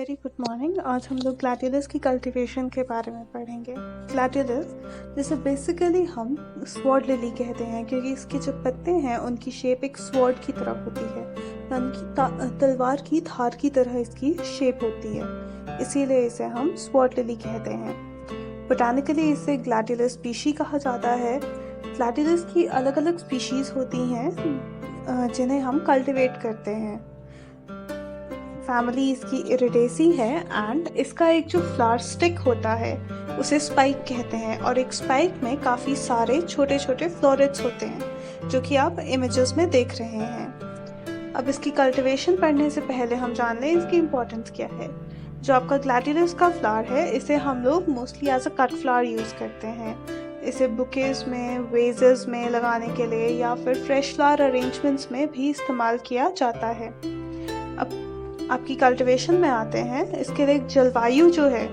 Very good morning. आज हम लोग ग्लैडियोलस की कल्टीवेशन के बारे में पढ़ेंगे। ग्लैडियोलस जिसे बेसिकली हम स्वॉर्ड लिली कहते हैं क्योंकि इसके जो पत्ते हैं उनकी शेप एक स्वॉर्ड की तरह होती है, यानी कि तलवार की धार की तरह इसकी शेप होती है, इसीलिए इसे हम स्वॉर्ड लिली कहते हैं। बोटानिकली इसे ग्लैडियोलस स्पीशी कहा जाता है। ग्लैडियोलस की अलग अलग स्पीशीज होती हैं जिन्हें हम कल्टिवेट करते हैं। फैमिली इसकी इरिडेसी है एंड इसका एक जो फ्लावर स्टिक होता है उसे स्पाइक कहते हैं और एक स्पाइक में काफ़ी सारे छोटे छोटे फ्लोरेट्स होते हैं जो कि आप इमेजेस में देख रहे हैं। अब इसकी कल्टीवेशन पढ़ने से पहले हम जान लें इसकी इम्पोर्टेंस क्या है। जो आपका ग्लैडियोलस का फ्लावर है इसे हम लोग mostly as a cut flower use करते हैं। इसे बुकेज में, वेजेस में लगाने के लिए या फिर फ्रेश फ्लावर अरेंजमेंट्स में भी इस्तेमाल किया जाता है। अब आपकी कल्टीवेशन में आते हैं। इसके लिए जलवायु जो है,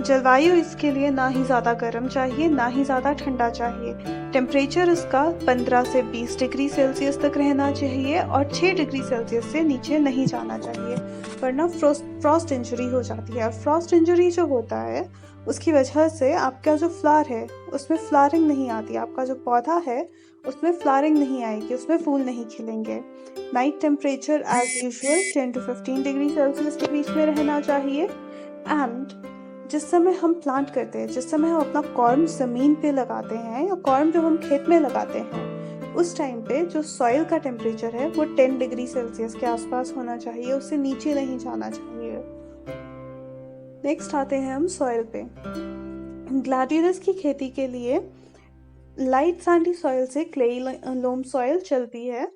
जलवायु इसके लिए ना ही ज़्यादा गर्म चाहिए ना ही ज़्यादा ठंडा चाहिए। टेम्परेचर इसका 15 से 20 डिग्री सेल्सियस तक रहना चाहिए और 6 डिग्री सेल्सियस से नीचे नहीं जाना चाहिए, वरना फ्रॉस्ट इंजरी हो जाती है। और फ्रॉस्ट इंजरी जो होता है उसकी वजह से आपका जो फ्लावर है उसमें फ्लावरिंग नहीं आती, आपका जो पौधा है उसमें फ्लावरिंग नहीं आएगी, उसमें फूल नहीं खिलेंगे। Night temperature as usual 10 to 15 degree Celsius के बीच में रहना चाहिए। एंड जिस समय हम प्लांट करते हैं, जिस समय हम अपना कॉर्म ज़मीन पे लगाते हैं या कॉर्म जो हम खेत में लगाते हैं, उस टाइम पे जो सॉइल का टेम्परेचर है वो 10 डिग्री सेल्सियस के आसपास होना चाहिए, उससे नीचे नहीं जाना चाहिए। नेक्स्ट आते हैं हम सॉइल पे। ग्लैडियोलस की खेती के लिए लाइट सैंडी सॉइल से क्लेई लोम सॉइल चलती है,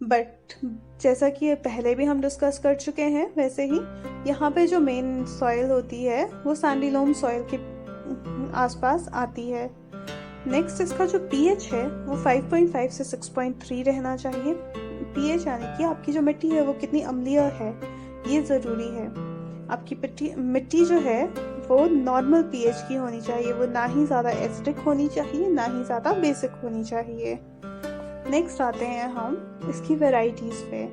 बट जैसा कि पहले भी हम डिस्कस कर चुके हैं वैसे ही यहाँ पे जो मेन सॉइल होती है वो सैंडी लोम सॉइल के आसपास आती है। नेक्स्ट इसका जो पीएच है वो 5.5 से 6.3 रहना चाहिए। पीएच यानी कि आपकी जो मिट्टी है वो कितनी अम्लीय है ये ज़रूरी है। आपकी मिट्टी जो है वो नॉर्मल पीएच की होनी चाहिए, वो ना ही ज़्यादा एसिडिक होनी चाहिए ना ही ज़्यादा बेसिक होनी चाहिए। नेक्स्ट आते हैं हम इसकी वैरायटीज़ पे।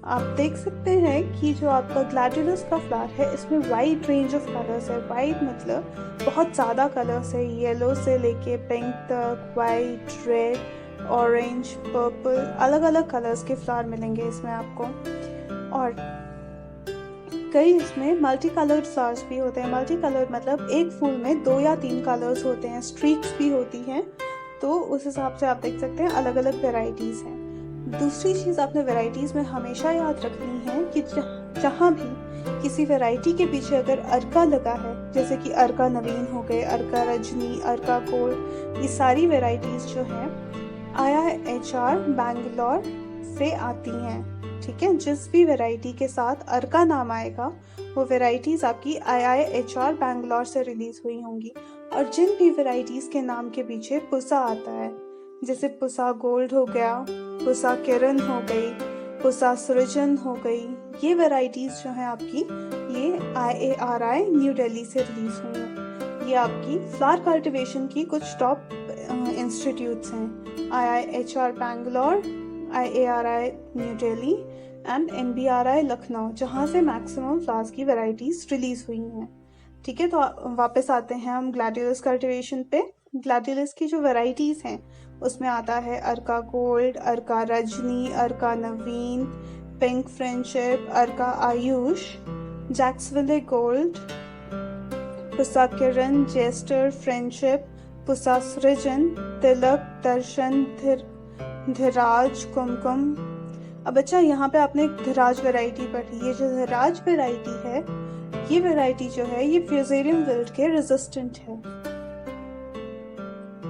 आप देख सकते हैं कि जो आपका ग्लैडियोलस का फ्लावर है इसमें वाइड रेंज ऑफ कलर्स है। वाइड मतलब बहुत ज़्यादा कलर्स है, येलो से लेके पिंक तक, वाइट, रेड, ऑरेंज, पर्पल, अलग अलग कलर्स के फ्लावर मिलेंगे इसमें आपको। और कई इसमें मल्टी कलर्ड फ्लावर्स भी होते हैं। मल्टी कलर्ड मतलब एक फूल में 2 या 3 कलर्स होते हैं, स्ट्रीक्स भी होती हैं, तो उस हिसाब से आप देख सकते हैं अलग अलग वेराइटीज़ हैं। दूसरी चीज़ आपने वेराइटीज़ में हमेशा याद रखनी है कि जहाँ भी किसी वेराइटी के पीछे अगर अर्का लगा है, जैसे कि अर्का नवीन हो गए, अर्का रजनी, अर्का गोल्ड, ये सारी वेराइटीज़ जो हैं IIHR बैंगलोर से आती हैं। ठीक है, जिस भी वैरायटी के साथ अर्का नाम आएगा वो वैरायटीज़ आपकी IIHR बैंगलोर से रिलीज़ हुई होंगी। और जिन भी वैरायटीज़ के नाम के पीछे पुसा आता है, जैसे पुसा गोल्ड हो गया, पुसा किरण हो गई, पुसा सृजन हो गई, ये वैरायटीज़ जो हैं आपकी ये IARI न्यू दिल्ली से रिलीज़ हुई हैं। ये आपकी फ्लावर कल्टिवेशन की कुछ टॉप इंस्टीट्यूट्स हैं, IIHR Bangalore, IARI new Delhi and NBRI Lucknow, जहाँ से मैक्सिमम फ्लावर्स की वैरायटीज़ रिलीज़ हुई हैं। ठीक है, तो वापस आते हैं हम ग्लैडियोलस कल्टिवेशन पे। ग्लैडियोलस की जो वैरायटीज़ हैं उसमें आता है अर्का गोल्ड, अर्का रजनी, अर्का नवीन, पिंक फ्रेंडशिप, अर्का आयुष, जैक्सविले गोल्ड, पुसा किरण, जेस्टर फ्रेंडशिप, पुसा सृजन, तिलक, दर्शन, धीराज, कुमकुम। अब अच्छा, यहाँ पे आपने एक धीराज वैरायटी पढ़ी। ये जो धीराज वैरायटी है, ये वैरायटी जो है ये फ्यूजेरियम विल्ट के रेजिस्टेंट है।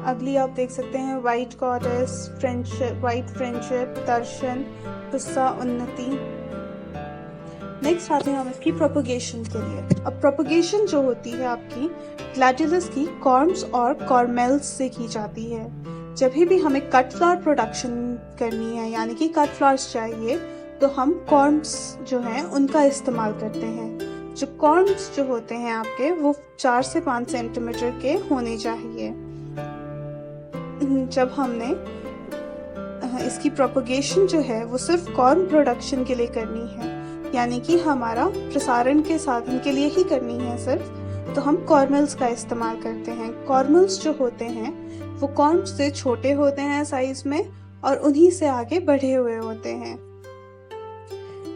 अगली आप देख सकते हैं white goddess, friendship, white friendship, Darshan, Pusa Unnati. Next आते हैं हम इसकी प्रोपगेशन के लिए। अब प्रोपगेशन जो होती है आपकी ग्लैडियोलस की कॉर्म्स और कॉर्मेल्स से की जाती है। जब भी हमें कट फ्लावर प्रोडक्शन करनी है, यानी कि कट फ्लावर्स चाहिए, तो हम कॉर्म्स जो हैं उनका इस्तेमाल करते हैं। जो कॉर्म्स जो होते हैं आपके वो 4 से 5 सेंटीमीटर के होने चाहिए। जब हमने इसकी प्रोपगेशन जो है वो सिर्फ कॉर्म प्रोडक्शन के लिए करनी है, यानी कि हमारा प्रसारण के साधन के लिए ही करनी है सिर्फ, तो हम कॉर्मल्स का इस्तेमाल करते हैं। कॉर्मल्स जो होते हैं वो कॉर्म से छोटे होते हैं साइज में और उन्हीं से आगे बढ़े हुए होते हैं।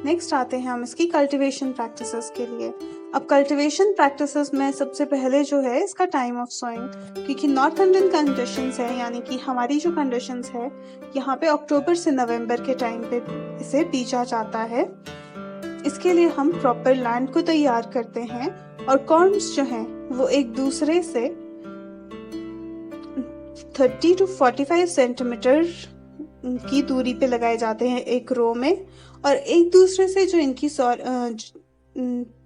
नेक्स्ट आते हैं हम इसकी कल्टीवेशन प्रैक्टिसेस के लिए। अब कल्टीवेशन प्रैक्टिसेस में सबसे पहले जो है इसका टाइम ऑफ सोइंग, क्योंकि नॉर्थ इंडियन कंडीशंस है, यानी कि हमारी जो कंडीशंस है यहाँ पे अक्टूबर से नवंबर के टाइम पे इसे बीजा जाता है। इसके लिए हम प्रॉपर लैंड को तैयार करते हैं और कॉर्म्स जो हैं वो एक दूसरे से 30 to 45 सेंटीमीटर की दूरी पे लगाए जाते हैं एक रो में, और एक दूसरे से जो इनकी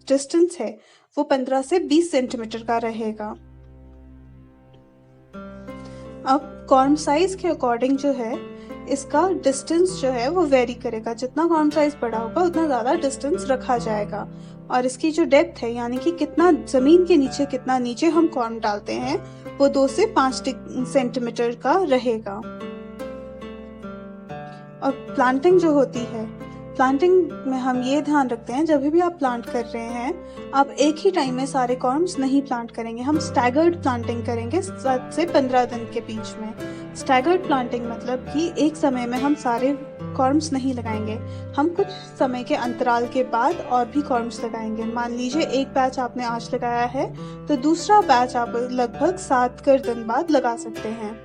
डिस्टेंस है वो 15 से 20 सेंटीमीटर का रहेगा। अब कॉर्म साइज के अकॉर्डिंग जो है इसका डिस्टेंस जो है वो वेरी करेगा। जितना कॉर्म साइज बड़ा होगा उतना ज़्यादा डिस्टेंस रखा जाएगा, और इसकी जो डेप्थ है यानी कि कितना ज़मीन के नीचे कितना नीचे हम कॉर्म डालते हैं वो 2 से 5 सेंटीमीटर का रहेगा। और प्लांटिंग जो होती है, प्लांटिंग में हम ये ध्यान रखते हैं जब भी आप प्लांट कर रहे हैं आप एक ही टाइम में सारे कॉर्म्स नहीं प्लांट करेंगे, हम स्टैगर्ड प्लांटिंग करेंगे 7 से 15 दिन के बीच में। स्टैगर्ड प्लांटिंग मतलब कि एक समय में हम सारे कॉर्म्स नहीं लगाएंगे, हम कुछ समय के अंतराल के बाद और भी कॉर्म्स लगाएंगे। मान लीजिए एक बैच आपने आज लगाया है तो दूसरा बैच आप लगभग 7 दिन बाद लगा सकते हैं।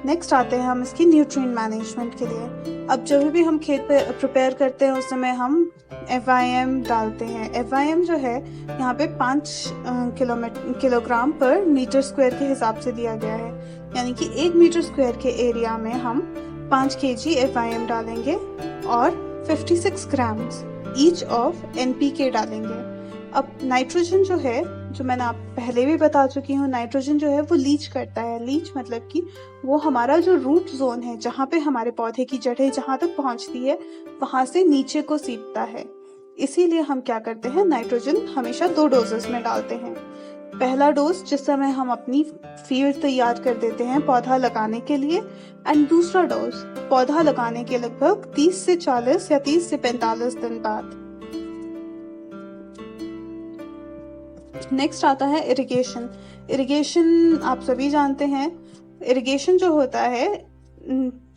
नेक्स्ट आते हैं हम इसकी न्यूट्रिएंट मैनेजमेंट के लिए। अब जब भी हम खेत पे प्रिपेयर करते हैं उस समय हम FIM डालते हैं। FIM जो है यहाँ पे 5 किलोग्राम पर मीटर स्क्वायर के हिसाब से दिया गया है, यानी कि 1 मीटर स्क्वायर के एरिया में हम 5 kg FIM डालेंगे और 56 ग्राम्स ईच ऑफ NPK डालेंगे। अब नाइट्रोजन जो है, जो मैंने आप पहले भी बता चुकी हूँ, नाइट्रोजन जो है वो लीच करता है। लीच मतलब कि वो हमारा जो रूट जोन है जहाँ पे हमारे पौधे की जड़ें जहाँ तक पहुँचती है वहाँ से नीचे को सीपता है। इसीलिए हम क्या करते हैं, नाइट्रोजन हमेशा 2 डोजेस में डालते हैं। पहला डोज जिस समय हम अपनी फील्ड तैयार कर देते हैं पौधा लगाने के लिए, एंड दूसरा डोज पौधा लगाने के लगभग 30 से 40 या 30 से 45 दिन बाद। नेक्स्ट आता है इरिगेशन। इरिगेशन आप सभी जानते हैं, इरिगेशन जो होता है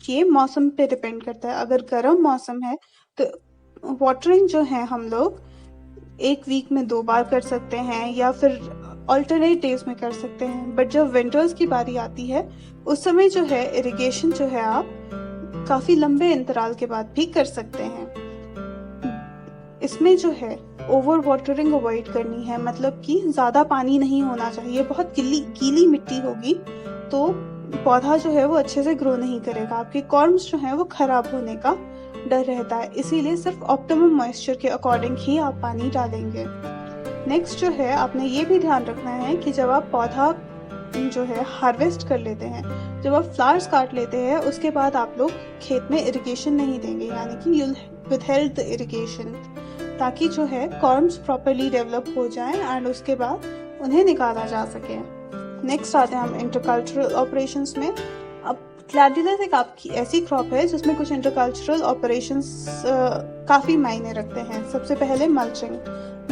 ये मौसम पे डिपेंड करता है। अगर गर्म मौसम है तो वाटरिंग जो है हम लोग 1 वीक में 2 बार कर सकते हैं या फिर अल्टरनेट डेज में कर सकते हैं। बट जब विंटर्स की बारी आती है उस समय जो है इरिगेशन जो है आप काफी लंबे अंतराल के बाद भी कर सकते हैं। इसमें जो है ओवर वाटरिंग अवॉइड करनी है, मतलब कि ज़्यादा पानी नहीं होना चाहिए। बहुत गीली मिट्टी होगी तो पौधा जो है वो अच्छे से ग्रो नहीं करेगा, आपके कॉर्म्स जो हैं वो खराब होने का डर रहता है। इसीलिए सिर्फ ऑप्टिमम मॉइस्चर के अकॉर्डिंग ही आप पानी डालेंगे। नेक्स्ट जो है आपने ये भी ध्यान रखना है कि जब आप पौधा जो है हार्वेस्ट कर लेते हैं, जब आप फ्लावर्स काट लेते हैं उसके बाद आप लोग खेत में इरिगेशन नहीं देंगे, यानी कि you'll withhold the irrigation, ताकि जो है कॉर्म्स प्रॉपरली डेवलप हो जाएं एंड उसके बाद उन्हें निकाला जा सके। नेक्स्ट आते हैं हम इंटरकल्चरल ऑपरेशंस में। अब ग्लैडियलस एक आपकी ऐसी क्रॉप है जिसमें कुछ इंटरकल्चरल ऑपरेशंस काफ़ी मायने रखते हैं। सबसे पहले मल्चिंग।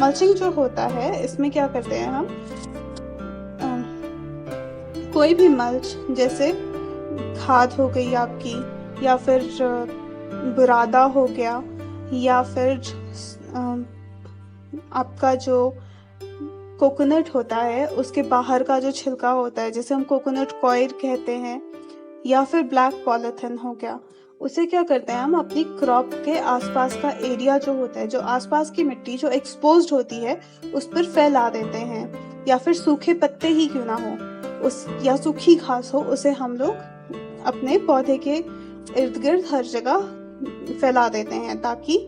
मल्चिंग जो होता है इसमें क्या करते हैं हम, कोई भी मल्च जैसे खाद हो गई आपकी, या फिर बुरादा हो गया, या फिर आपका जो कोकोनट होता है उसके बाहर का जो छिलका होता है जिसे हम कोकोनट कॉयर कहते हैं, या फिर ब्लैक पॉलीथिन हो गया, उसे क्या करते हैं हम अपनी क्रॉप के आसपास का एरिया जो होता है, जो आसपास की मिट्टी जो एक्सपोज्ड होती है उस पर फैला देते हैं, या फिर सूखे पत्ते ही क्यों ना हो उस, या सूखी घास हो, उसे हम लोग अपने पौधे के इर्द गिर्द हर जगह फैला देते हैं, ताकि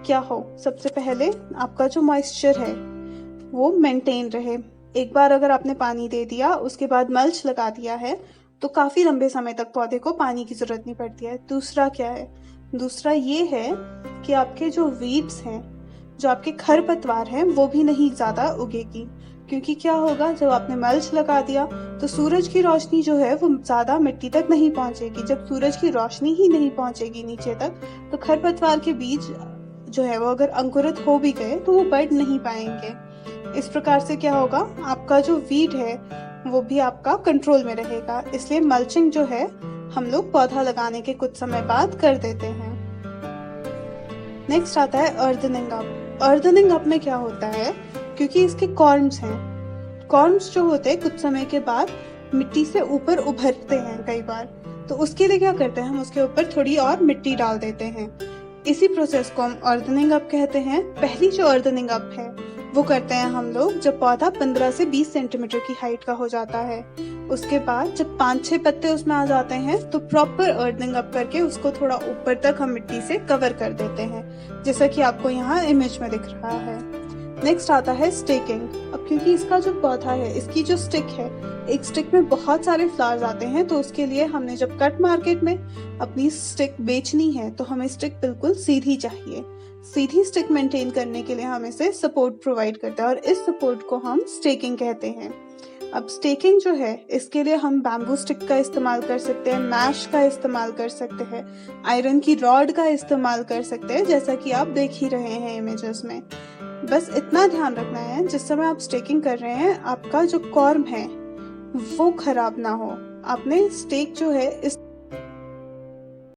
क्या हो, सबसे पहले आपका जो मॉइस्चर है वो मेंटेन रहे। एक बार अगर आपने पानी दे दिया उसके बाद मल्च लगा दिया है तो काफ़ी लंबे समय तक पौधे को पानी की ज़रूरत नहीं पड़ती है। दूसरा क्या है, दूसरा ये है कि आपके जो वीड्स हैं, जो आपके खरपतवार हैं, वो भी नहीं ज़्यादा उगेगी, क्योंकि क्या होगा, जब आपने मल्च लगा दिया तो सूरज की रोशनी जो है वो ज़्यादा मिट्टी तक नहीं पहुंचेगी। जब सूरज की रोशनी ही नहीं पहुंचेगी नीचे तक तो खरपतवार के बीज जो है वो अगर अंकुरित हो भी गए तो वो बढ़ नहीं पाएंगे। इस प्रकार से क्या होगा, आपका जो वीड है वो भी आपका कंट्रोल में रहेगा। इसलिए मल्चिंग जो है हम लोग पौधा लगाने के कुछ समय बाद कर देते हैं। नेक्स्ट आता है अर्दनिंग अप। अर्दनिंग अप में क्या होता है, क्योंकि इसके कॉर्म्स हैं, कॉर्म्स जो होते हैं कुछ समय के बाद मिट्टी से ऊपर उभरते हैं कई बार, तो उसके लिए क्या करते हैं, हम उसके ऊपर थोड़ी और मिट्टी डाल देते हैं। इसी प्रोसेस को हम अर्दनिंग अप कहते हैं। पहली जो अर्दनिंग अप है वो करते हैं हम लोग जब पौधा 15 से 20 सेंटीमीटर की हाइट का हो जाता है। उसके बाद जब 5-6 पत्ते उसमें आ जाते हैं तो प्रॉपर अर्दनिंग अप करके उसको थोड़ा ऊपर तक हम मिट्टी से कवर कर देते हैं, जैसा कि आपको यहाँ इमेज में दिख रहा है। नेक्स्ट आता है स्टेकिंग। अब क्योंकि इसका जो पौधा है, इसकी जो स्टिक है, एक स्टिक में बहुत सारे फ्लावर्स आते हैं, तो उसके लिए हमने जब कट मार्केट में अपनी स्टिक बेचनी है तो हमें स्टिक बिल्कुल सीधी चाहिए। सीधी स्टिक मेंटेन करने के लिए हम इसे सपोर्ट प्रोवाइड करते हैं और इस सपोर्ट को हम स्टेकिंग कहते हैं। अब स्टेकिंग जो है इसके लिए हम बैम्बू स्टिक का इस्तेमाल कर सकते हैं, मैश का इस्तेमाल कर सकते हैं, आयरन की रॉड का इस्तेमाल कर सकते हैं, जैसा कि आप देख ही रहे हैं इमेजेस में। बस इतना ध्यान रखना है जिस समय आप स्टेकिंग कर रहे हैं आपका जो कॉर्म है वो खराब ना हो। आपने स्टेक जो है इस